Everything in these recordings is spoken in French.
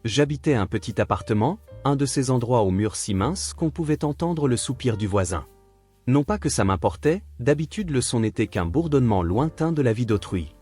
J'habitais un petit appartement, un de ces endroits aux murs si minces qu'on pouvait entendre le soupir du voisin. Non pas que ça m'importait, d'habitude le son n'était qu'un bourdonnement lointain de la vie d'autrui.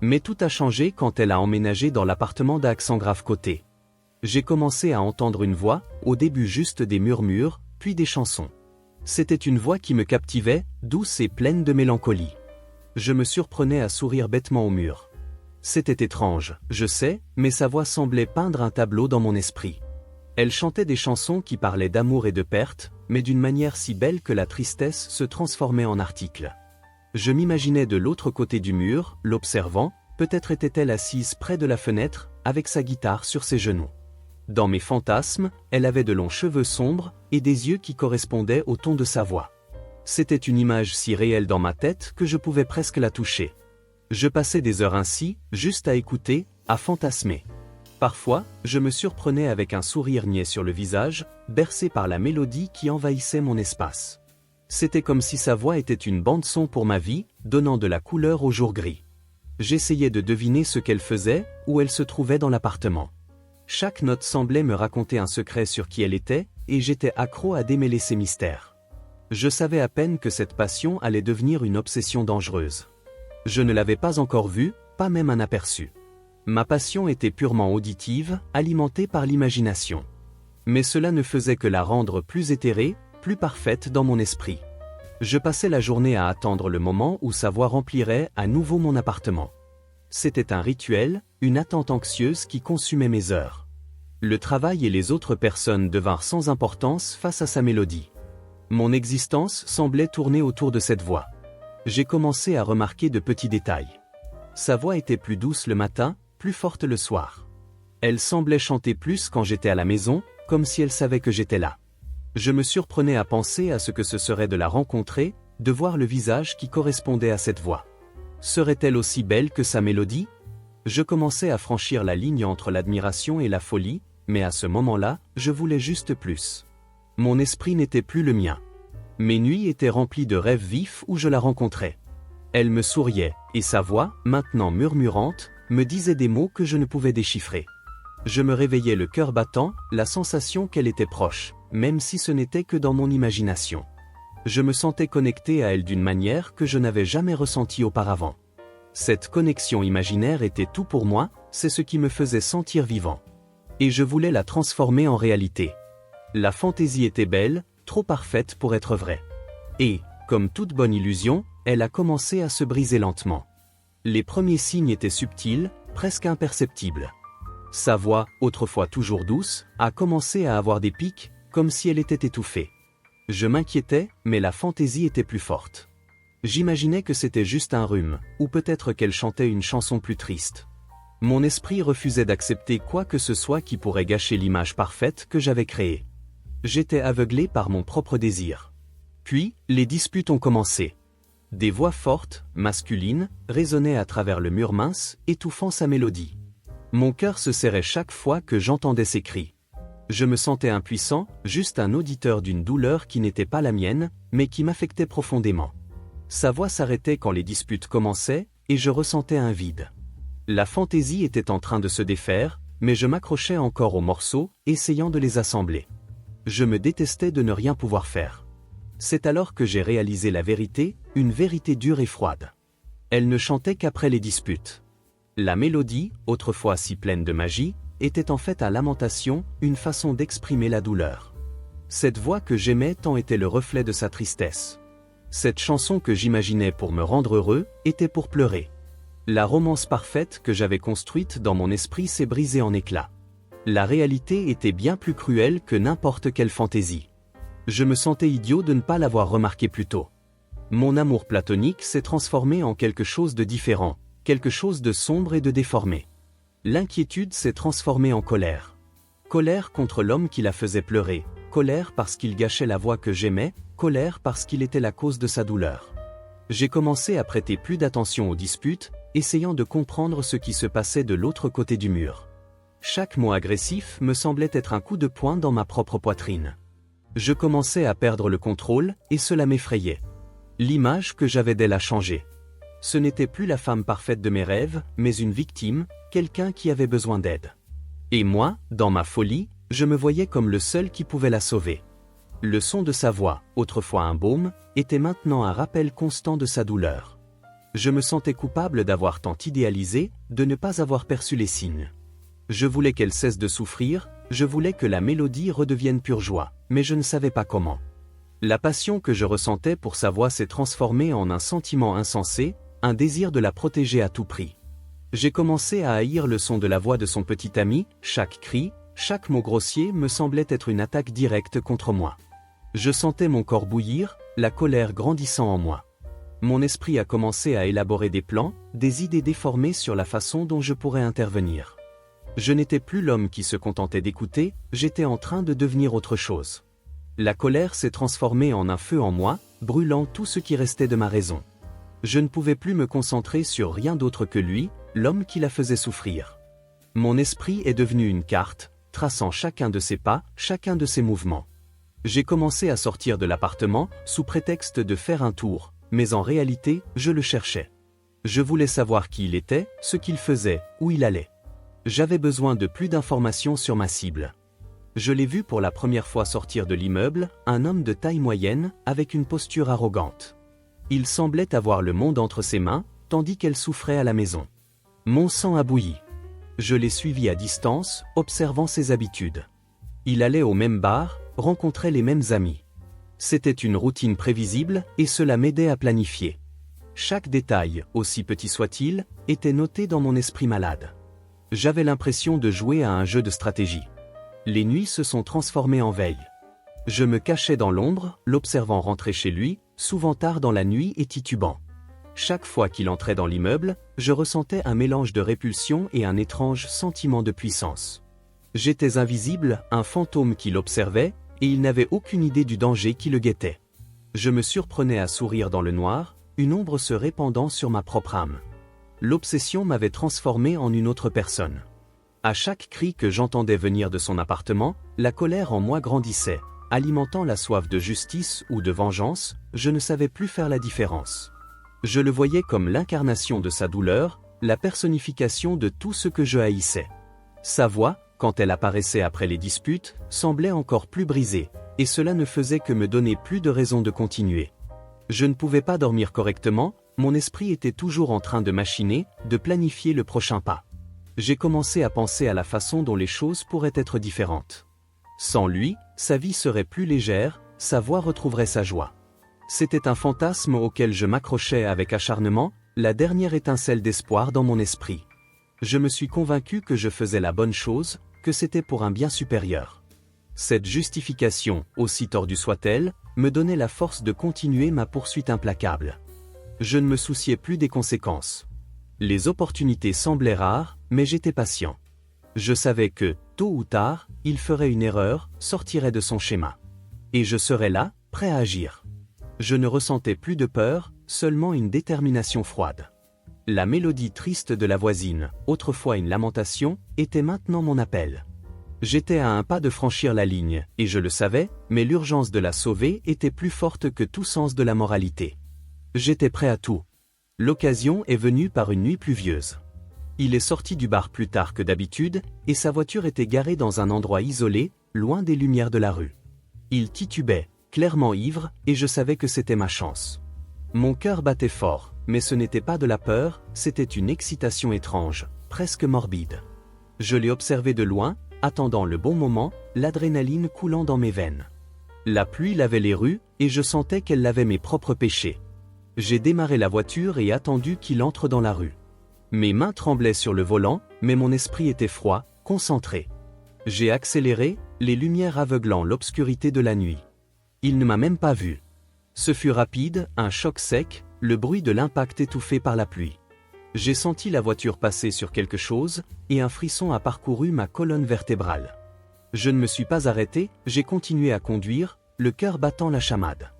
Mais tout a changé quand elle a emménagé dans l'appartement d'Aix-en-Grave-Côté. J'ai commencé à entendre une voix, au début juste des murmures, puis des chansons. C'était une voix qui me captivait, douce et pleine de mélancolie. Je me surprenais à sourire bêtement au mur. C'était étrange, je sais, mais sa voix semblait peindre un tableau dans mon esprit. Elle chantait des chansons qui parlaient d'amour et de perte, mais d'une manière si belle que la tristesse se transformait en article. Je m'imaginais de l'autre côté du mur, l'observant, peut-être était-elle assise près de la fenêtre, avec sa guitare sur ses genoux. Dans mes fantasmes, elle avait de longs cheveux sombres et des yeux qui correspondaient au ton de sa voix. C'était une image si réelle dans ma tête que je pouvais presque la toucher. Je passais des heures ainsi, juste à écouter, à fantasmer. Parfois, je me surprenais avec un sourire niais sur le visage, bercé par la mélodie qui envahissait mon espace. C'était comme si sa voix était une bande-son pour ma vie, donnant de la couleur au jour gris. J'essayais de deviner ce qu'elle faisait, où elle se trouvait dans l'appartement. Chaque note semblait me raconter un secret sur qui elle était, et j'étais accro à démêler ses mystères. Je savais à peine que cette passion allait devenir une obsession dangereuse. Je ne l'avais pas encore vue, pas même un aperçu. Ma passion était purement auditive, alimentée par l'imagination. Mais cela ne faisait que la rendre plus éthérée, plus parfaite dans mon esprit. Je passais la journée à attendre le moment où sa voix remplirait à nouveau mon appartement. C'était un rituel, une attente anxieuse qui consumait mes heures. Le travail et les autres personnes devinrent sans importance face à sa mélodie. Mon existence semblait tourner autour de cette voix. J'ai commencé à remarquer de petits détails. Sa voix était plus douce le matin, plus forte le soir. Elle semblait chanter plus quand j'étais à la maison, comme si elle savait que j'étais là. Je me surprenais à penser à ce que ce serait de la rencontrer, de voir le visage qui correspondait à cette voix. Serait-elle aussi belle que sa mélodie ? Je commençais à franchir la ligne entre l'admiration et la folie, mais à ce moment-là, je voulais juste plus. Mon esprit n'était plus le mien. Mes nuits étaient remplies de rêves vifs où je la rencontrais. Elle me souriait, et sa voix, maintenant murmurante, me disait des mots que je ne pouvais déchiffrer. Je me réveillais le cœur battant, la sensation qu'elle était proche, même si ce n'était que dans mon imagination. Je me sentais connecté à elle d'une manière que je n'avais jamais ressentie auparavant. Cette connexion imaginaire était tout pour moi, c'est ce qui me faisait sentir vivant. Et je voulais la transformer en réalité. La fantaisie était belle, trop parfaite pour être vraie. Et, comme toute bonne illusion, elle a commencé à se briser lentement. Les premiers signes étaient subtils, presque imperceptibles. Sa voix, autrefois toujours douce, a commencé à avoir des pics, comme si elle était étouffée. Je m'inquiétais, mais la fantaisie était plus forte. J'imaginais que c'était juste un rhume, ou peut-être qu'elle chantait une chanson plus triste. Mon esprit refusait d'accepter quoi que ce soit qui pourrait gâcher l'image parfaite que j'avais créée. J'étais aveuglé par mon propre désir. Puis, les disputes ont commencé. Des voix fortes, masculines, résonnaient à travers le mur mince, étouffant sa mélodie. Mon cœur se serrait chaque fois que j'entendais ces cris. Je me sentais impuissant, juste un auditeur d'une douleur qui n'était pas la mienne, mais qui m'affectait profondément. Sa voix s'arrêtait quand les disputes commençaient, et je ressentais un vide. La fantaisie était en train de se défaire, mais je m'accrochais encore aux morceaux, essayant de les assembler. Je me détestais de ne rien pouvoir faire. C'est alors que j'ai réalisé la vérité, une vérité dure et froide. Elle ne chantait qu'après les disputes. La mélodie, autrefois si pleine de magie, était en fait à lamentation, une façon d'exprimer la douleur. Cette voix que j'aimais tant était le reflet de sa tristesse. Cette chanson que j'imaginais pour me rendre heureux, était pour pleurer. La romance parfaite que j'avais construite dans mon esprit s'est brisée en éclats. La réalité était bien plus cruelle que n'importe quelle fantaisie. Je me sentais idiot de ne pas l'avoir remarqué plus tôt. Mon amour platonique s'est transformé en quelque chose de différent, quelque chose de sombre et de déformé. L'inquiétude s'est transformée en colère. Colère contre l'homme qui la faisait pleurer, colère parce qu'il gâchait la voix que j'aimais, colère parce qu'il était la cause de sa douleur. J'ai commencé à prêter plus d'attention aux disputes, essayant de comprendre ce qui se passait de l'autre côté du mur. Chaque mot agressif me semblait être un coup de poing dans ma propre poitrine. Je commençais à perdre le contrôle, et cela m'effrayait. L'image que j'avais d'elle a changé. Ce n'était plus la femme parfaite de mes rêves, mais une victime, quelqu'un qui avait besoin d'aide. Et moi, dans ma folie, je me voyais comme le seul qui pouvait la sauver. Le son de sa voix, autrefois un baume, était maintenant un rappel constant de sa douleur. Je me sentais coupable d'avoir tant idéalisé, de ne pas avoir perçu les signes. Je voulais qu'elle cesse de souffrir, je voulais que la mélodie redevienne pure joie, mais je ne savais pas comment. La passion que je ressentais pour sa voix s'est transformée en un sentiment insensé, un désir de la protéger à tout prix. J'ai commencé à haïr le son de la voix de son petit ami, chaque cri, chaque mot grossier me semblait être une attaque directe contre moi. Je sentais mon corps bouillir, la colère grandissant en moi. Mon esprit a commencé à élaborer des plans, des idées déformées sur la façon dont je pourrais intervenir. Je n'étais plus l'homme qui se contentait d'écouter, j'étais en train de devenir autre chose. La colère s'est transformée en un feu en moi, brûlant tout ce qui restait de ma raison. Je ne pouvais plus me concentrer sur rien d'autre que lui, l'homme qui la faisait souffrir. Mon esprit est devenu une carte, traçant chacun de ses pas, chacun de ses mouvements. J'ai commencé à sortir de l'appartement, sous prétexte de faire un tour, mais en réalité, je le cherchais. Je voulais savoir qui il était, ce qu'il faisait, où il allait. J'avais besoin de plus d'informations sur ma cible. Je l'ai vu pour la première fois sortir de l'immeuble, un homme de taille moyenne, avec une posture arrogante. Il semblait avoir le monde entre ses mains, tandis qu'elle souffrait à la maison. Mon sang a bouilli. Je l'ai suivi à distance, observant ses habitudes. Il allait au même bar, rencontrait les mêmes amis. C'était une routine prévisible, et cela m'aidait à planifier. Chaque détail, aussi petit soit-il, était noté dans mon esprit malade. J'avais l'impression de jouer à un jeu de stratégie. Les nuits se sont transformées en veille. Je me cachais dans l'ombre, l'observant rentrer chez lui, souvent tard dans la nuit et titubant. Chaque fois qu'il entrait dans l'immeuble, je ressentais un mélange de répulsion et un étrange sentiment de puissance. J'étais invisible, un fantôme qui l'observait, et il n'avait aucune idée du danger qui le guettait. Je me surprenais à sourire dans le noir, une ombre se répandant sur ma propre âme. L'obsession m'avait transformé en une autre personne. À chaque cri que j'entendais venir de son appartement, la colère en moi grandissait, alimentant la soif de justice ou de vengeance, je ne savais plus faire la différence. Je le voyais comme l'incarnation de sa douleur, la personnification de tout ce que je haïssais. Sa voix, quand elle apparaissait après les disputes, semblait encore plus brisée, et cela ne faisait que me donner plus de raison de continuer. Je ne pouvais pas dormir correctement, mon esprit était toujours en train de machiner, de planifier le prochain pas. J'ai commencé à penser à la façon dont les choses pourraient être différentes. Sans lui, sa vie serait plus légère, sa voix retrouverait sa joie. C'était un fantasme auquel je m'accrochais avec acharnement, la dernière étincelle d'espoir dans mon esprit. Je me suis convaincu que je faisais la bonne chose, que c'était pour un bien supérieur. Cette justification, aussi tordue soit-elle, me donnait la force de continuer ma poursuite implacable. Je ne me souciais plus des conséquences. Les opportunités semblaient rares, mais j'étais patient. Je savais que, tôt ou tard, il ferait une erreur, sortirait de son schéma. Et je serais là, prêt à agir. Je ne ressentais plus de peur, seulement une détermination froide. La mélodie triste de la voisine, autrefois une lamentation, était maintenant mon appel. J'étais à un pas de franchir la ligne, et je le savais, mais l'urgence de la sauver était plus forte que tout sens de la moralité. J'étais prêt à tout. L'occasion est venue par une nuit pluvieuse. Il est sorti du bar plus tard que d'habitude, et sa voiture était garée dans un endroit isolé, loin des lumières de la rue. Il titubait, clairement ivre, et je savais que c'était ma chance. Mon cœur battait fort, mais ce n'était pas de la peur, c'était une excitation étrange, presque morbide. Je l'ai observé de loin, attendant le bon moment, l'adrénaline coulant dans mes veines. La pluie lavait les rues, et je sentais qu'elle lavait mes propres péchés. J'ai démarré la voiture et attendu qu'il entre dans la rue. Mes mains tremblaient sur le volant, mais mon esprit était froid, concentré. J'ai accéléré, les lumières aveuglant l'obscurité de la nuit. Il ne m'a même pas vu. Ce fut rapide, un choc sec, le bruit de l'impact étouffé par la pluie. J'ai senti la voiture passer sur quelque chose, et un frisson a parcouru ma colonne vertébrale. Je ne me suis pas arrêté, j'ai continué à conduire, le cœur battant la chamade.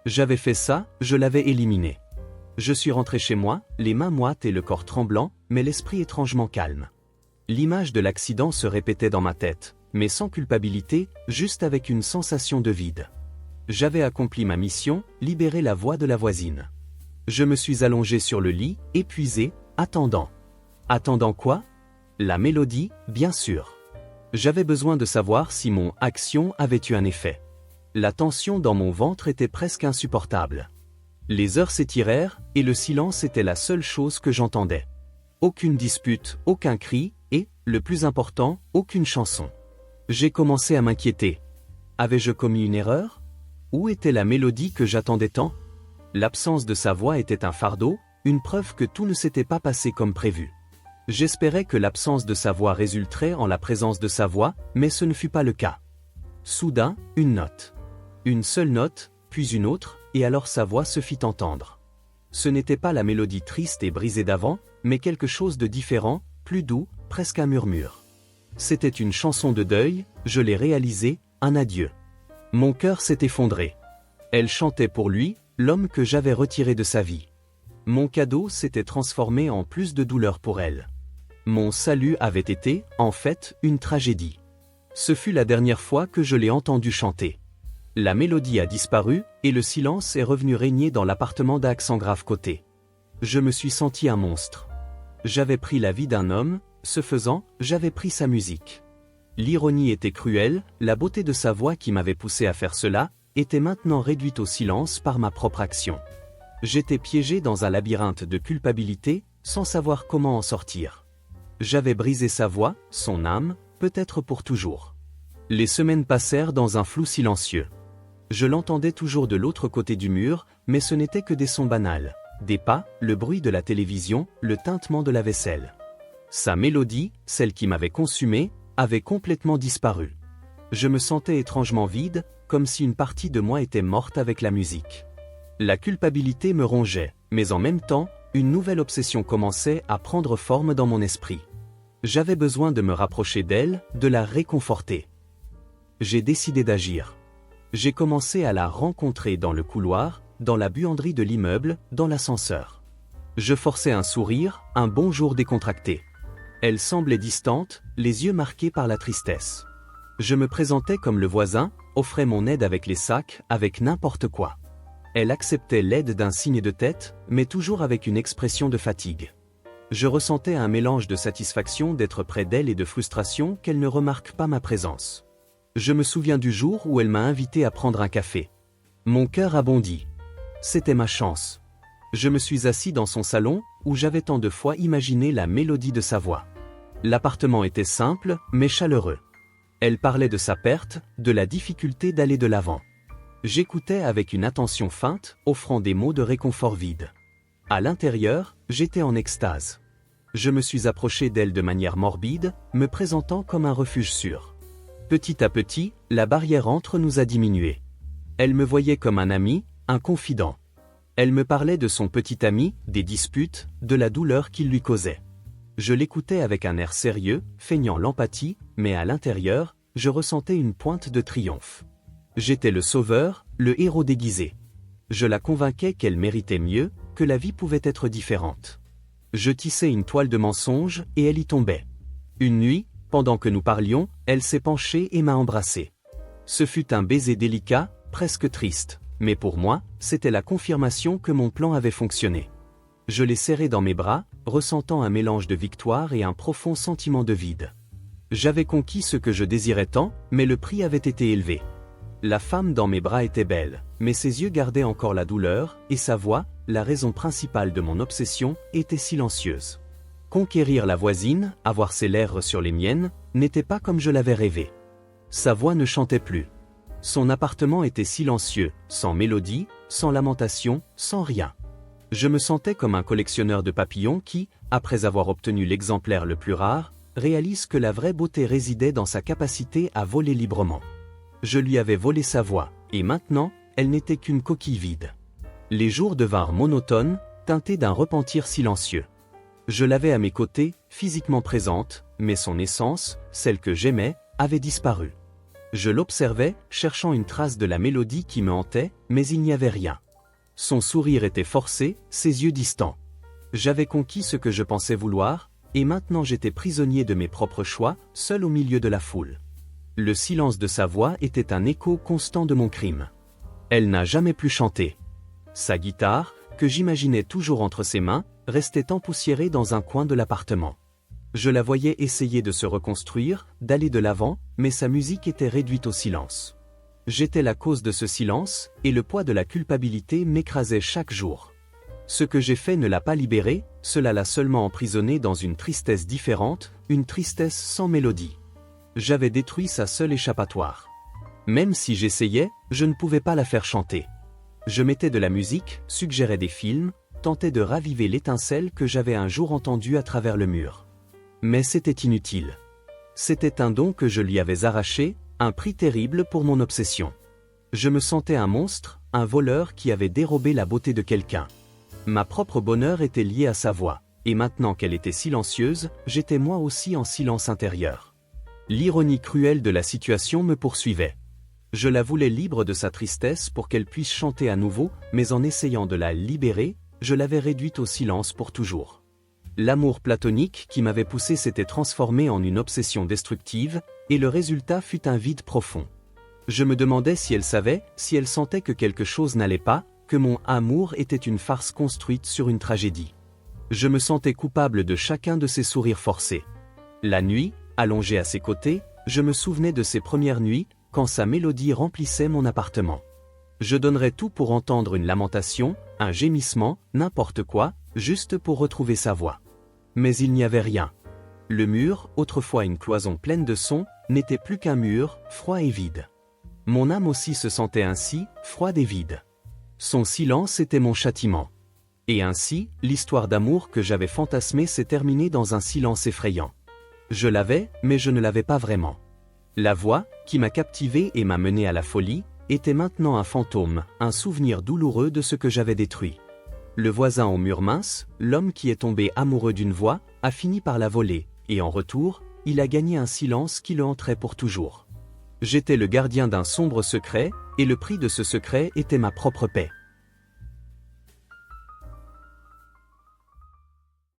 J'avais fait ça, je l'avais éliminé. Je suis rentré chez moi, les mains moites et le corps tremblant, mais l'esprit étrangement calme. L'image de l'accident se répétait dans ma tête, mais sans culpabilité, juste avec une sensation de vide. J'avais accompli ma mission, libérer la voix de la voisine. Je me suis allongé sur le lit, épuisé, attendant. Attendant quoi? La mélodie, bien sûr. J'avais besoin de savoir si mon action avait eu un effet. La tension dans mon ventre était presque insupportable. Les heures s'étirèrent et le silence était la seule chose que j'entendais. Aucune dispute, aucun cri et, le plus important, aucune chanson. J'ai commencé à m'inquiéter. Avais-je commis une erreur? Où était la mélodie que j'attendais tant? L'absence de sa voix était un fardeau, une preuve que tout ne s'était pas passé comme prévu. J'espérais que l'absence de sa voix résulterait en la présence de sa voix, mais ce ne fut pas le cas. Soudain, une note. Une seule note, puis une autre, et alors sa voix se fit entendre. Ce n'était pas la mélodie triste et brisée d'avant, mais quelque chose de différent, plus doux, presque un murmure. C'était une chanson de deuil, je l'ai réalisée, un adieu. Mon cœur s'est effondré. Elle chantait pour lui, l'homme que j'avais retiré de sa vie. Mon cadeau s'était transformé en plus de douleur pour elle. Mon salut avait été, en fait, une tragédie. Ce fut la dernière fois que je l'ai entendu chanter. La mélodie a disparu, et le silence est revenu régner dans l'appartement d'Accent Grave Côté. Je me suis senti un monstre. J'avais pris la vie d'un homme, ce faisant, j'avais pris sa musique. L'ironie était cruelle, la beauté de sa voix qui m'avait poussé à faire cela, était maintenant réduite au silence par ma propre action. J'étais piégé dans un labyrinthe de culpabilité, sans savoir comment en sortir. J'avais brisé sa voix, son âme, peut-être pour toujours. Les semaines passèrent dans un flou silencieux. Je l'entendais toujours de l'autre côté du mur, mais ce n'était que des sons banals. Des pas, le bruit de la télévision, le tintement de la vaisselle. Sa mélodie, celle qui m'avait consumé, avait complètement disparu. Je me sentais étrangement vide, comme si une partie de moi était morte avec la musique. La culpabilité me rongeait, mais en même temps, une nouvelle obsession commençait à prendre forme dans mon esprit. J'avais besoin de me rapprocher d'elle, de la réconforter. J'ai décidé d'agir. J'ai commencé à la rencontrer dans le couloir, dans la buanderie de l'immeuble, dans l'ascenseur. Je forçais un sourire, un bonjour décontracté. Elle semblait distante, les yeux marqués par la tristesse. Je me présentais comme le voisin, offrais mon aide avec les sacs, avec n'importe quoi. Elle acceptait l'aide d'un signe de tête, mais toujours avec une expression de fatigue. Je ressentais un mélange de satisfaction d'être près d'elle et de frustration qu'elle ne remarque pas ma présence. Je me souviens du jour où elle m'a invité à prendre un café. Mon cœur a bondi. C'était ma chance. Je me suis assis dans son salon, où j'avais tant de fois imaginé la mélodie de sa voix. L'appartement était simple, mais chaleureux. Elle parlait de sa perte, de la difficulté d'aller de l'avant. J'écoutais avec une attention feinte, offrant des mots de réconfort vides. À l'intérieur, j'étais en extase. Je me suis approché d'elle de manière morbide, me présentant comme un refuge sûr. Petit à petit, la barrière entre nous a diminué. Elle me voyait comme un ami, un confident. Elle me parlait de son petit ami, des disputes, de la douleur qu'il lui causait. Je l'écoutais avec un air sérieux, feignant l'empathie, mais à l'intérieur, je ressentais une pointe de triomphe. J'étais le sauveur, le héros déguisé. Je la convainquais qu'elle méritait mieux, que la vie pouvait être différente. Je tissais une toile de mensonges et elle y tombait. Une nuit, pendant que nous parlions, elle s'est penchée et m'a embrassé. Ce fut un baiser délicat, presque triste, mais pour moi, c'était la confirmation que mon plan avait fonctionné. Je l'ai serrée dans mes bras, ressentant un mélange de victoire et un profond sentiment de vide. J'avais conquis ce que je désirais tant, mais le prix avait été élevé. La femme dans mes bras était belle, mais ses yeux gardaient encore la douleur, et sa voix, la raison principale de mon obsession, était silencieuse. Conquérir la voisine, avoir ses lèvres sur les miennes, n'était pas comme je l'avais rêvé. Sa voix ne chantait plus. Son appartement était silencieux, sans mélodie, sans lamentation, sans rien. Je me sentais comme un collectionneur de papillons qui, après avoir obtenu l'exemplaire le plus rare, réalise que la vraie beauté résidait dans sa capacité à voler librement. Je lui avais volé sa voix, et maintenant, elle n'était qu'une coquille vide. Les jours devinrent monotones, teintés d'un repentir silencieux. Je l'avais à mes côtés, physiquement présente, mais son essence, celle que j'aimais, avait disparu. Je l'observais, cherchant une trace de la mélodie qui me hantait, mais il n'y avait rien. Son sourire était forcé, ses yeux distants. J'avais conquis ce que je pensais vouloir, et maintenant j'étais prisonnier de mes propres choix, seul au milieu de la foule. Le silence de sa voix était un écho constant de mon crime. Elle n'a jamais plus chanté. Sa guitare, que j'imaginais toujours entre ses mains, restait empoussiérée dans un coin de l'appartement. Je la voyais essayer de se reconstruire, d'aller de l'avant, mais sa musique était réduite au silence. J'étais la cause de ce silence, et le poids de la culpabilité m'écrasait chaque jour. Ce que j'ai fait ne l'a pas libérée, cela l'a seulement emprisonnée dans une tristesse différente, une tristesse sans mélodie. J'avais détruit sa seule échappatoire. Même si j'essayais, je ne pouvais pas la faire chanter. Je mettais de la musique, suggérais des films, tentais de raviver l'étincelle que j'avais un jour entendue à travers le mur. Mais c'était inutile. C'était un don que je lui avais arraché, un prix terrible pour mon obsession. Je me sentais un monstre, un voleur qui avait dérobé la beauté de quelqu'un. Ma propre bonheur était lié à sa voix, et maintenant qu'elle était silencieuse, j'étais moi aussi en silence intérieur. L'ironie cruelle de la situation me poursuivait. Je la voulais libre de sa tristesse pour qu'elle puisse chanter à nouveau, mais en essayant de la libérer, je l'avais réduite au silence pour toujours. L'amour platonique qui m'avait poussé s'était transformé en une obsession destructive, et le résultat fut un vide profond. Je me demandais si elle savait, si elle sentait que quelque chose n'allait pas, que mon amour était une farce construite sur une tragédie. Je me sentais coupable de chacun de ses sourires forcés. La nuit, allongé à ses côtés, je me souvenais de ses premières nuits, quand sa mélodie remplissait mon appartement. Je donnerais tout pour entendre une lamentation, un gémissement, n'importe quoi, juste pour retrouver sa voix. Mais il n'y avait rien. Le mur, autrefois une cloison pleine de sons, n'était plus qu'un mur, froid et vide. Mon âme aussi se sentait ainsi, froide et vide. Son silence était mon châtiment. Et ainsi, l'histoire d'amour que j'avais fantasmée s'est terminée dans un silence effrayant. Je l'avais, mais je ne l'avais pas vraiment. La voix, qui m'a captivé et m'a mené à la folie, était maintenant un fantôme, un souvenir douloureux de ce que j'avais détruit. Le voisin au mur mince, l'homme qui est tombé amoureux d'une voix, a fini par la voler, et en retour, il a gagné un silence qui le hanterait pour toujours. J'étais le gardien d'un sombre secret, et le prix de ce secret était ma propre paix.